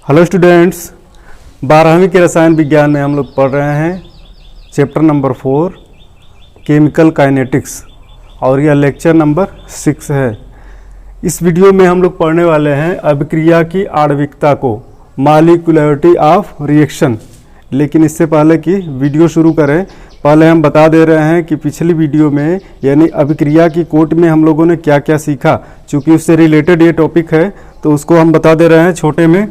Hello students, 12वीं के रसायन विज्ञान में हम लोग पढ़ रहे हैं चैप्टर नंबर 4 केमिकल काइनेटिक्स और यह लेक्चर नंबर 6 है। इस वीडियो में हम लोग पढ़ने वाले हैं अभिक्रिया की आणविकता को, मॉलिक्यूलरिटी ऑफ रिएक्शन। लेकिन इससे पहले कि वीडियो शुरू करें, पहले हम बता दे रहे हैं कि पिछली वीडियो में यानी अभिक्रिया की कोट में हम लोगों ने क्या क्या सीखा। चूँकि उससे रिलेटेड ये टॉपिक है तो उसको हम बता दे रहे हैं छोटे में।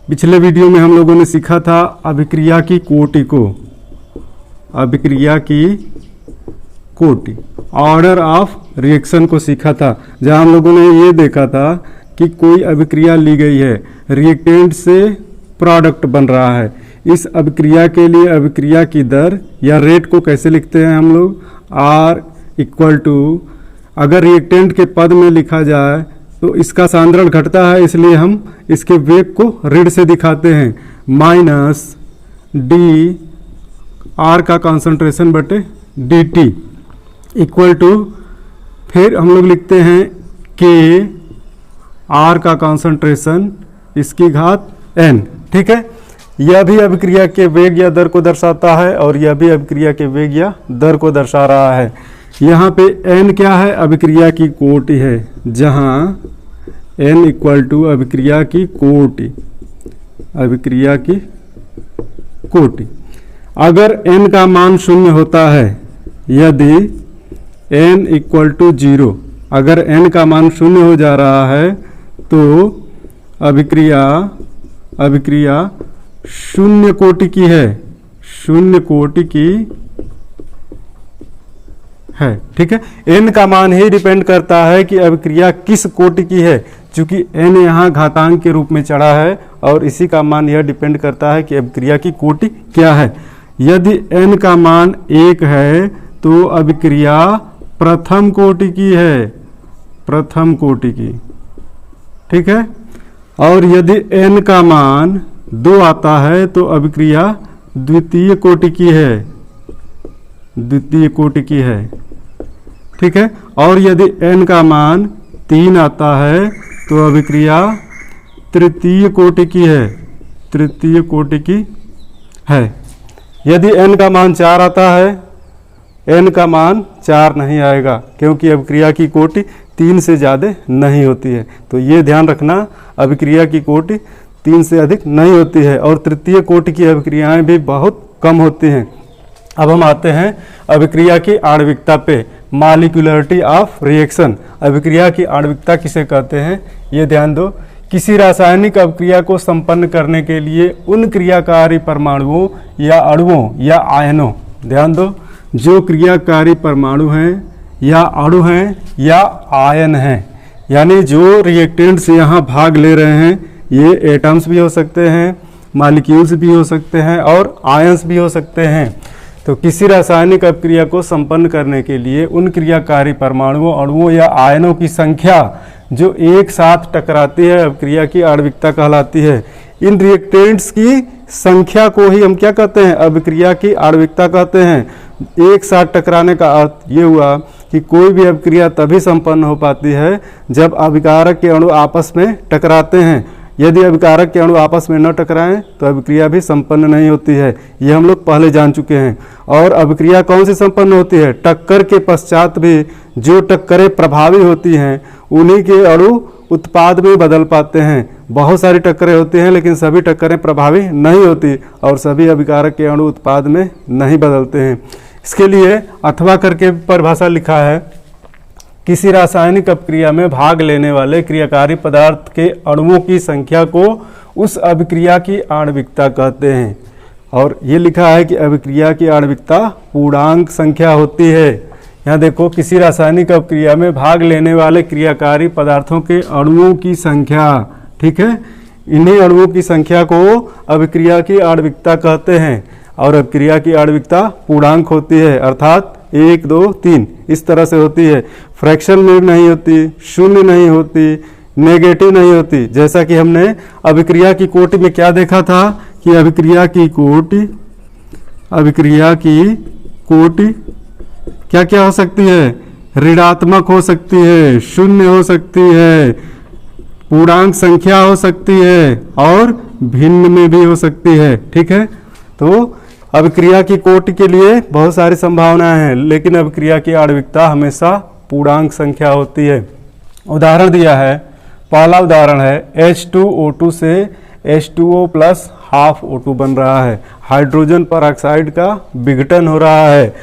पिछले वीडियो में हम लोगों ने सीखा था अभिक्रिया की कोटि को, अभिक्रिया की कोटि, ऑर्डर ऑफ रिएक्शन को सीखा था, जहां हम लोगों ने ये देखा था कि कोई अभिक्रिया ली गई है, रिएक्टेंट से प्रोडक्ट बन रहा है। इस अभिक्रिया के लिए अभिक्रिया की दर या रेट को कैसे लिखते हैं हम लोग, आर इक्वल टू, अगर रिएक्टेंट के पद में लिखा जाए तो इसका सांद्रण घटता है, इसलिए हम इसके वेग को ऋण से दिखाते हैं, माइनस डी आर का कॉन्सेंट्रेशन बटे डी टी इक्वल टू, फिर हम लोग लिखते हैं के आर का कॉन्सेंट्रेशन इसकी घात एन। ठीक है, यह भी अभिक्रिया के वेग या दर को दर्शाता है और यह भी अभिक्रिया के वेग या दर को दर्शा रहा है। यहाँ पे n क्या है, अभिक्रिया की कोटि है, जहाँ n इक्वल टू अभिक्रिया की कोटि, अभिक्रिया की कोटि। अगर n का मान 0 होता है, यदि n इक्वल टू 0, अगर n का मान 0 हो जा रहा है तो अभिक्रिया शून्य कोटि की है, शून्य कोटि की है। ठीक है, n का मान ही डिपेंड करता है कि अभिक्रिया किस कोटि की है, क्योंकि n यहाँ घातांक के रूप में चढ़ा है और इसी का मान यह डिपेंड करता है कि अभिक्रिया की कोटि क्या है। यदि n का मान 1 है तो अभिक्रिया प्रथम कोटि की है, प्रथम कोटि की। ठीक है, और यदि n का मान 2 आता है तो अभिक्रिया द्वितीय कोटि की है, द्वितीय कोटि की है। ठीक है, और यदि n का मान 3 आता है तो अभिक्रिया तृतीय कोटि की है, तृतीय कोटि की है। यदि n का मान 4 आता है, n का मान 4 नहीं आएगा क्योंकि अभिक्रिया की कोटि 3 से ज़्यादा नहीं होती है। तो ये ध्यान रखना, अभिक्रिया की कोटि 3 से अधिक नहीं होती है और तृतीय कोटि की अभिक्रियाएं भी बहुत कम होती हैं। अब हम आते हैं अभिक्रिया की आणविकता पे, मॉलिक्यूलरिटी ऑफ रिएक्शन। अभिक्रिया की आणविकता किसे कहते हैं, ये ध्यान दो। किसी रासायनिक अभिक्रिया को संपन्न करने के लिए उन क्रियाकारी परमाणुओं या अणुओं या आयनों, ध्यान दो, जो क्रियाकारी परमाणु हैं या अणु हैं या आयन हैं, यानी जो रिएक्टेंट से यहाँ भाग ले रहे हैं, ये एटम्स भी हो सकते हैं, मॉलिक्यूल्स भी हो सकते हैं और आयंस भी हो सकते हैं। तो किसी रासायनिक अभिक्रिया को संपन्न करने के लिए उन क्रियाकारी परमाणुओं, अणुओं या आयनों की संख्या जो एक साथ टकराती है, अभिक्रिया की आणविकता कहलाती है। इन रिएक्टेंट्स की संख्या को ही हम क्या कहते हैं, अभिक्रिया की आणविकता कहते हैं। एक साथ टकराने का अर्थ ये हुआ कि कोई भी अभिक्रिया तभी संपन्न हो पाती है जब अभिकारक के अणु आपस में टकराते हैं। यदि अभिकारक के अणु आपस में न टकराएं तो अभिक्रिया भी संपन्न नहीं होती है, ये हम लोग पहले जान चुके हैं। और अभिक्रिया कौन सी संपन्न होती है, टक्कर के पश्चात भी जो टक्करें प्रभावी होती हैं उन्हीं के अणु उत्पाद में बदल पाते हैं। बहुत सारी टक्करें होती हैं लेकिन सभी टक्करें प्रभावी नहीं होती और सभी अभिकारक के अणु उत्पाद में नहीं बदलते हैं। इसके लिए अथवा करके परिभाषा लिखा है, किसी रासायनिक अभिक्रिया में भाग लेने वाले क्रियाकारी पदार्थ के अणुओं की संख्या को उस अभिक्रिया की आणविकता कहते हैं। और ये लिखा है कि अभिक्रिया की आणविकता पूर्णांक संख्या होती है। यहाँ देखो, किसी रासायनिक अभिक्रिया में भाग लेने वाले क्रियाकारी पदार्थों के अणुओं की संख्या, ठीक है, इन्हीं अणुओं की संख्या को अभिक्रिया की आणविकता कहते हैं। और अभिक्रिया की आणविकता पूर्णांक होती है, अर्थात 1, 2, 3 इस तरह से होती है। फ्रैक्शन में नहीं होती, शून्य नहीं होती, नेगेटिव नहीं होती। जैसा कि हमने अभिक्रिया की कोटि में क्या देखा था कि अभिक्रिया की कोटि क्या क्या हो सकती है, ऋणात्मक हो सकती है, शून्य हो सकती है, पूर्णांक संख्या हो सकती है और भिन्न में भी हो सकती है। ठीक है, तो अभिक्रिया की कोटि के लिए बहुत सारी संभावनाएं हैं, लेकिन अभिक्रिया की आणविकता हमेशा पूर्णांक संख्या होती है। उदाहरण दिया है, पहला उदाहरण है H2O2 से H2O प्लस हाफ O2 बन रहा है। हाइड्रोजन पर ऑक्साइड का विघटन हो रहा है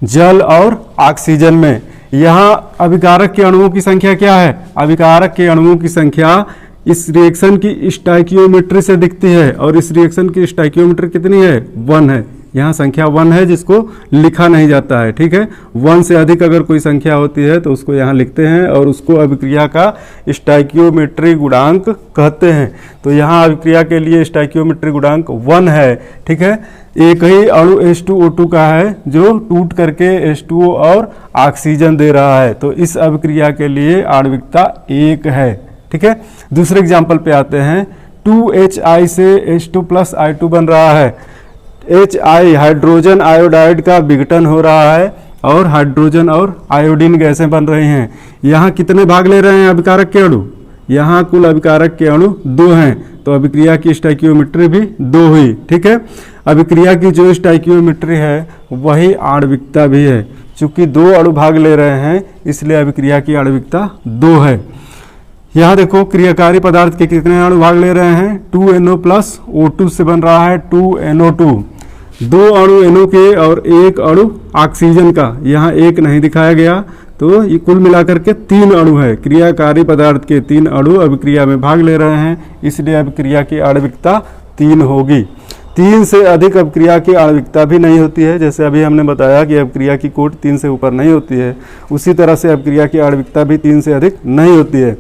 जल और ऑक्सीजन में। यहाँ अभिकारक के अणुओं की संख्या क्या है? अभिकारक के अणुओं की संख्या इस रिएक्शन की स्टोइकियोमेट्री से दिखती है, और इस रिएक्शन की स्टोइकियोमेट्री कितनी है? 1 है। यहाँ संख्या 1 है जिसको लिखा नहीं जाता है। ठीक है, 1 से अधिक अगर कोई संख्या होती है तो उसको यहाँ लिखते हैं और उसको अभिक्रिया का स्टोइकियोमेट्री गुणांक कहते हैं। तो यहाँ अभिक्रिया के लिए स्टोइकियोमेट्री गुणांक 1 है। ठीक है, एक ही अणु H2O2 का है जो टूट करके H2O और ऑक्सीजन दे रहा है, तो इस अभिक्रिया के लिए आणविकता 1 है। ठीक है, दूसरे एग्जाम्पल पे आते हैं। 2HI से H2 प्लस I2 बन रहा है। HI हाइड्रोजन आयोडाइड का विघटन हो रहा है और हाइड्रोजन और आयोडीन गैसें बन रही हैं। यहाँ कितने भाग ले रहे हैं अभिकारक के अणु? यहाँ कुल अभिकारक के अणु 2 हैं, तो अभिक्रिया की स्टोइकियोमेट्री भी 2 हुई। ठीक है, अभिक्रिया की जो स्टोइकियोमेट्री है वही आणविकता भी है। चूंकि 2 अणु भाग ले रहे हैं इसलिए अभिक्रिया की आणविकता 2 है। यहाँ देखो क्रियाकारी पदार्थ के कितने अणु भाग ले रहे हैं? 2NO प्लस O2 से बन रहा है 2NO2। 2 अणु NO के और 1 अणु ऑक्सीजन का, यहाँ 1 नहीं दिखाया गया, तो ये कुल मिलाकर के 3 अणु है। क्रियाकारी पदार्थ के 3 अणु अभिक्रिया में भाग ले रहे हैं, इसलिए अभिक्रिया की आणविकता 3 होगी। 3 से अधिक अभिक्रिया की आणविकता भी नहीं होती है। जैसे अभी हमने बताया कि अभिक्रिया की कोटि 3 से ऊपर नहीं होती है, उसी तरह से अभिक्रिया की आणविकता भी 3 से अधिक नहीं होती है।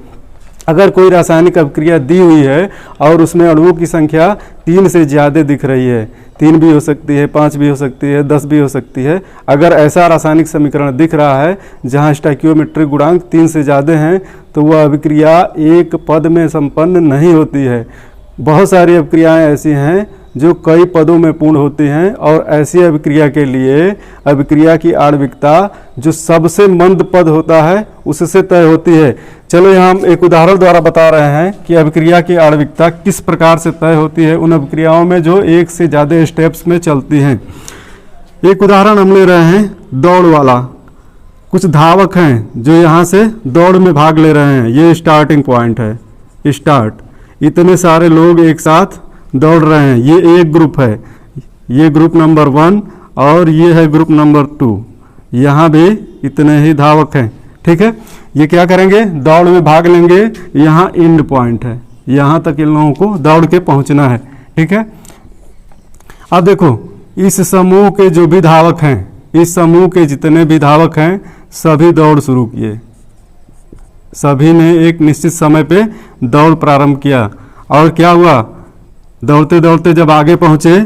अगर कोई रासायनिक अभिक्रिया दी हुई है और उसमें अणुओं की संख्या 3 से ज़्यादा दिख रही है, 3 भी हो सकती है, 5 भी हो सकती है, 10 भी हो सकती है, अगर ऐसा रासायनिक समीकरण दिख रहा है जहां स्टोइकियोमेट्रिक गुणांक 3 से ज़्यादा हैं, तो वह अभिक्रिया एक पद में संपन्न नहीं होती है। बहुत सारी अभिक्रियाएं ऐसी हैं जो कई पदों में पूर्ण होती हैं, और ऐसी अभिक्रिया के लिए अभिक्रिया की आणविकता जो सबसे मंद पद होता है उससे तय होती है। चलो यहाँ हम एक उदाहरण द्वारा बता रहे हैं कि अभिक्रिया की आणविकता किस प्रकार से तय होती है उन अभिक्रियाओं में जो एक से ज़्यादा स्टेप्स में चलती हैं। एक उदाहरण हम ले रहे हैं दौड़ वाला। कुछ धावक हैं जो यहाँ से दौड़ में भाग ले रहे हैं, ये स्टार्टिंग पॉइंट है, स्टार्ट। इतने सारे लोग एक साथ दौड़ रहे हैं, ये एक ग्रुप है, ये ग्रुप नंबर 1 और ये है ग्रुप नंबर 2। यहाँ भी इतने ही धावक हैं। ठीक है, ये क्या करेंगे? दौड़ में भाग लेंगे। यहाँ एंड पॉइंट है, यहाँ तक इन लोगों को दौड़ के पहुँचना है। ठीक है, अब देखो इस समूह के जो भी धावक हैं, इस समूह के जितने भी धावक हैं सभी दौड़ शुरू किए, सभी ने एक निश्चित समय पे दौड़ प्रारंभ किया। और क्या हुआ? दौड़ते दौड़ते जब आगे पहुँचे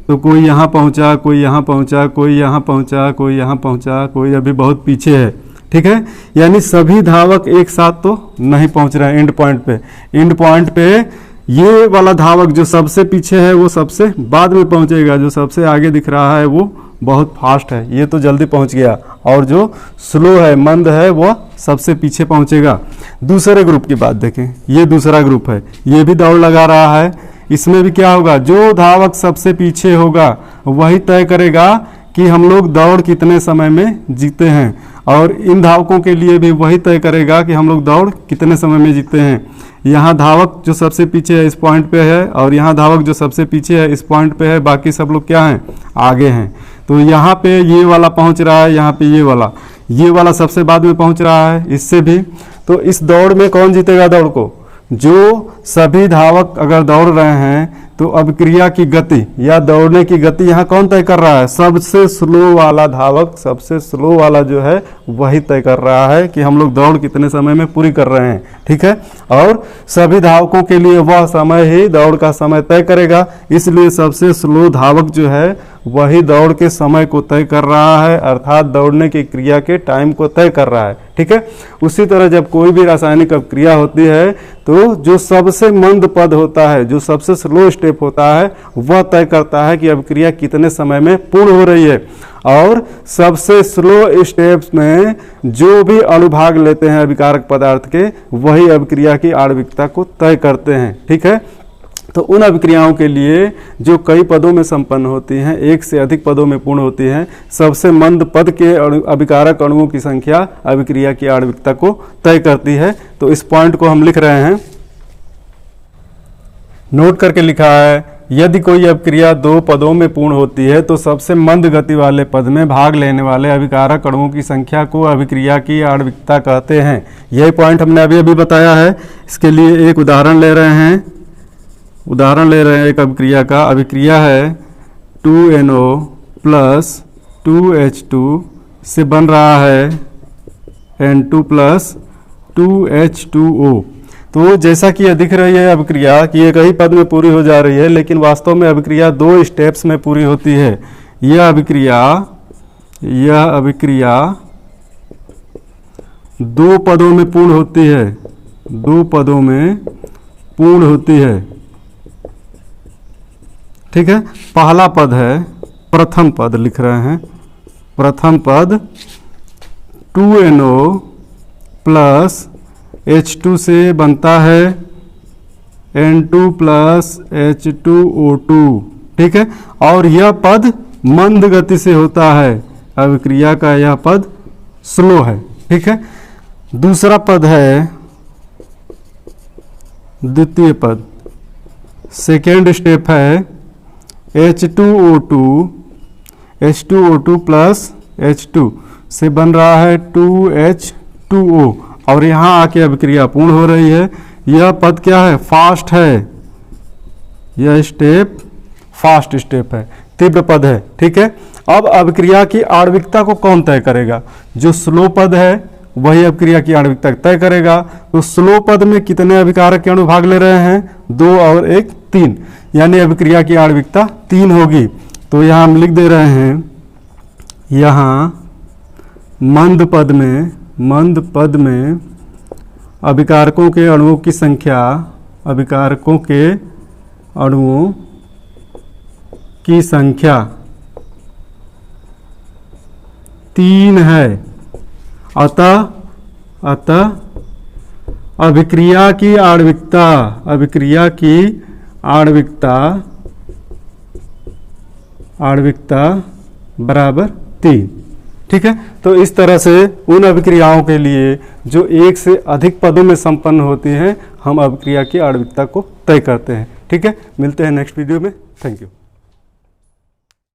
तो कोई यहाँ पहुँचा, कोई यहाँ पहुँचा, कोई यहाँ पहुँचा, कोई यहाँ पहुँचा, कोई अभी बहुत पीछे है। ठीक है, यानी सभी धावक एक साथ तो नहीं पहुँच रहे हैं एंड पॉइंट पे। एंड पॉइंट पे ये वाला धावक जो सबसे पीछे है वो सबसे बाद में पहुँचेगा, जो सबसे आगे दिख रहा है वो बहुत फास्ट है, ये तो जल्दी पहुँच गया, और जो स्लो है, मंद है, वो सबसे पीछे पहुँचेगा। दूसरे ग्रुप की बात देखें, ये दूसरा ग्रुप है, ये भी दौड़ लगा रहा है। इसमें भी क्या होगा? जो धावक सबसे पीछे होगा वही तय करेगा कि हम लोग दौड़ कितने समय में जीते हैं, और इन धावकों के लिए भी वही तय करेगा कि हम लोग दौड़ कितने समय में जीते हैं। यहाँ धावक जो सबसे पीछे है इस पॉइंट पे है, और यहाँ धावक जो सबसे पीछे है इस पॉइंट पे है, बाकी सब लोग क्या हैं? आगे हैं। तो यहाँ पे ये वाला पहुँच रहा है, यहाँ पे ये वाला सबसे बाद में पहुँच रहा है, इससे भी। तो इस दौड़ में कौन जीतेगा दौड़ को? जो सभी धावक अगर दौड़ रहे हैं तो अभिक्रिया की गति या दौड़ने की गति यहाँ कौन तय कर रहा है? सबसे स्लो वाला धावक, सबसे स्लो वाला जो है वही तय कर रहा है कि हम लोग दौड़ कितने समय में पूरी कर रहे हैं। ठीक है, और सभी धावकों के लिए वह समय ही दौड़ का समय तय करेगा, इसलिए सबसे स्लो धावक जो है वही दौड़ के समय को तय कर रहा है, अर्थात दौड़ने की क्रिया के टाइम को तय कर रहा है। ठीक है, उसी तरह जब कोई भी रासायनिक अभिक्रिया होती है तो जो सबसे मंद पद होता है, जो सबसे स्लो स्टेप होता है, वह तय करता है कि अभिक्रिया कितने समय में पूर्ण हो रही है। और सबसे स्लो स्टेप्स में जो भी अणुभाग लेते हैं अभिकारक पदार्थ के, वही अभिक्रिया की आणविकता को तय करते हैं। ठीक है, तो उन अभिक्रियाओं के लिए जो कई पदों में संपन्न होती हैं, एक से अधिक पदों में पूर्ण होती हैं, सबसे मंद पद के अभिकारक अणुओं की संख्या अभिक्रिया की आणविकता को तय करती है। तो इस पॉइंट को हम लिख रहे हैं, नोट करके लिखा है, यदि कोई अभिक्रिया दो पदों में पूर्ण होती है तो सबसे मंद गति वाले पद में भाग लेने वाले अभिकारक अणुओं की संख्या को अभिक्रिया की आणविकता कहते हैं। यही पॉइंट हमने अभी अभी बताया है। इसके लिए एक उदाहरण ले रहे हैं, एक अभिक्रिया का। अभिक्रिया है 2NO प्लस 2H2 से बन रहा है N2 प्लस 2H2O। तो जैसा कि यह दिख रही है अभिक्रिया कि एक ही पद में पूरी हो जा रही है, लेकिन वास्तव में अभिक्रिया दो स्टेप्स में पूरी होती है। यह अभिक्रिया दो पदों में पूर्ण होती है, दो पदों में पूर्ण होती है। ठीक है, पहला पद है, प्रथम पद लिख रहे हैं, प्रथम पद 2NO प्लस H2 से बनता है N2 प्लस H2O2। ठीक है, और यह पद मंद गति से होता है, अभिक्रिया का यह पद स्लो है। ठीक है, दूसरा पद है, द्वितीय पद, सेकेंड स्टेप है H2O2 प्लस H2 से बन रहा है 2H2O, और यहाँ आके अभिक्रिया पूर्ण हो रही है। यह पद क्या है, फास्ट है, यह स्टेप फास्ट स्टेप है, तीव्र पद है। ठीक है, अब अभिक्रिया की आणविकता को कौन तय करेगा? जो स्लो पद है वही अभिक्रिया की आणविकता तय करेगा। तो स्लो पद में कितने अभिकारक के अणु भाग ले रहे हैं? 2 और 1 3, यानी अभिक्रिया की आणविकता 3 होगी। तो यहाँ हम लिख दे रहे हैं, यहाँ मंद पद में अभिकारकों के अणुओं की संख्या, अभिकारकों के अणुओं की संख्या 3 है। अतः अभिक्रिया की आणविकता बराबर 3। ठीक है, तो इस तरह से उन अभिक्रियाओं के लिए जो एक से अधिक पदों में संपन्न होती हैं, हम अभिक्रिया की आणविकता को तय करते हैं। ठीक है, मिलते हैं नेक्स्ट वीडियो में। Thank you.